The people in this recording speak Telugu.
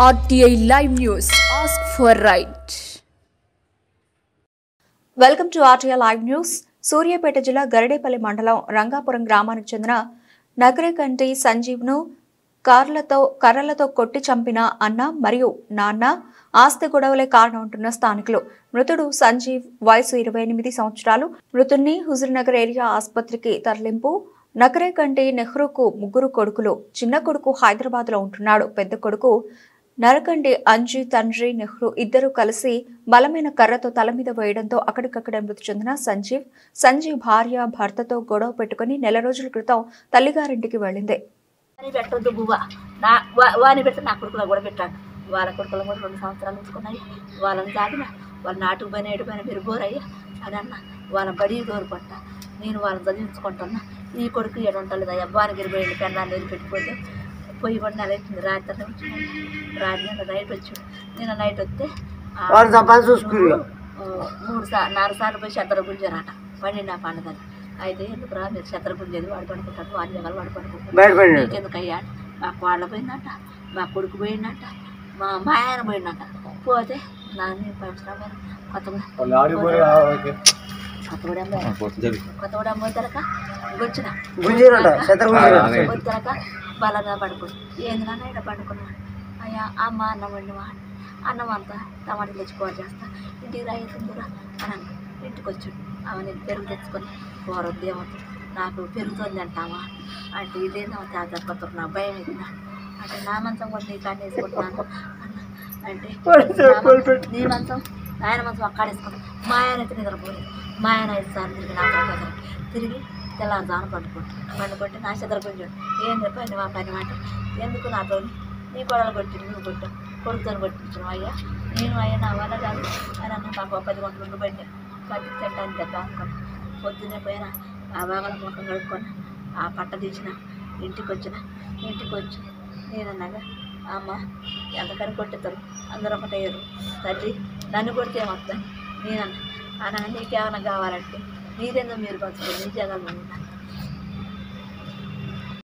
RTI Live News. Ask for right. Welcome to RTI Live News. Suryapet జిల్లా గరిడేపల్లి మండలం రంగాపురం గ్రామానికి చెందిన నగరేకంటి సంజీవ్ను కర్రలతో కొట్టి చంపిన అన్న మరియు నాన్న ఆస్తి గొడవలే కారణం అంటున్న స్థానికులు. మృతుడు సంజీవ్ వయసు 28 సంవత్సరాలు. మృతుడిని హుజూర్నగర్ ఏరియా ఆసుపత్రికి తరలింపు. నగరేకంటి నెహ్రూకు 3 కొడుకులు. చిన్న కొడుకు హైదరాబాద్ లో ఉంటున్నాడు. పెద్ద కొడుకు నరకండి అంజీ తండ్రి నెహ్రూ ఇద్దరు కలిసి బలమైన కర్రతో తల మీద వేయడంతో అక్కడికక్కడే మృతి చెందిన సంజీవ్ భార్య భర్తతో గొడవ పెట్టుకుని నెల రోజుల క్రితం తల్లిగారింటికి వెళ్ళింది. పెట్టొద్దు బువ్వ వాని పెడితే నా కొడుకులో కూడా పెట్టాను. వాళ్ళ కొడుకులు కూడా 2 సంవత్సరాలు ఉంచుకున్నాయి. వాళ్ళని తాగిన వాళ్ళ నాటుకు పైన ఎటు పైన మీరు బోరయ్యా అని అన్న వాళ్ళ బడి దూరపట్ట నేను వాళ్ళని చదివించుకుంటున్నా. ఈ కొడుకు ఏడు ఉంటుంది అయ్యా బానగిరి పోయింది పెన్నా నీళ్ళు పెట్టిపోతే పొయ్యి కూడా నెల అవుతుంది. రాత్రి వచ్చింది. రాత్రి నైట్ వచ్చాడు. నేను నైట్ వస్తే 4 సార్లు పోయి చెత్తర గుంజారట పండి నా పండుగని. అయితే ఎందుకు రా మీరు చెత్తర గుంజేది వాడు పడుకుంటాడు వాడి జగలు వాడు పడుకుంటాడు నీకెందుకు అయ్యా. మా కోళ్ళ పోయిందంట, మా కొడుకు పోయిందంట, మా ఆయన పోయిందంట. పోతే నాన్న పరిశ్రమ కొత్తగూడెం పోతారక వచ్చిన వద్దరక బలంగా పడుకోండి. ఏంది నాన్న ఇక్కడ పడుకున్నాడు. అయ్యా అమ్మ అన్నం వండివా అన్నం అంతా టమాటాలు తెచ్చుకోవాలి చేస్తా ఇంటికి రాయితుందిరా అని అన్న. ఇంటికి వచ్చాడు. ఆమె నేను పెరుగు తెచ్చుకొని కూరద్దు ఏమవుతుంది నాకు పెరుగుతుంది అంటావా అంటే ఇదేమో తేకపోతారు నా భయం అవుతుందా అంటే నా మంచం కూడా నీ కాడ వేసుకుంటున్నాను అన్న. అంటే నీ మంచం ఆయన మంచం అక్కడ వేసుకుంటాను. మా ఆయన అయితే నిద్రపోలేదు. మా ఆయన 5 సార్లు తిరిగి నా తిరిగి తెల్లారుజాను పండుకుంటే నా చెదర కొంచెం ఏం చెప్పండి మా పని మాట ఎందుకు నాతో నీ కొడలు కొట్టి నువ్వు కొట్టావు కొడుకుతో కొట్టించడం అయ్యా నేను అయ్యా నా వల్ల కాదు అని అన్న. మాకు 10 గంటలు పడినా పట్టి చెట్టాన్ని దెబ్బ అనుకున్నా. పొద్దున్నే పోయినా ఆ భాగాల ముఖం కడుక్కొని ఆ పట్ట తీసిన ఇంటికి వచ్చి నేనన్నాగా అమ్మ ఎంతకని కొట్టేస్తారు అందరూ ఒకటయ్యారు తల్లి నన్ను కొడితే ఏమొస్తాను నేనన్నా. అన్న నీకేమైనా కావాలంటే మీరేందో మీరు పంచుకోండి నీ జగాలు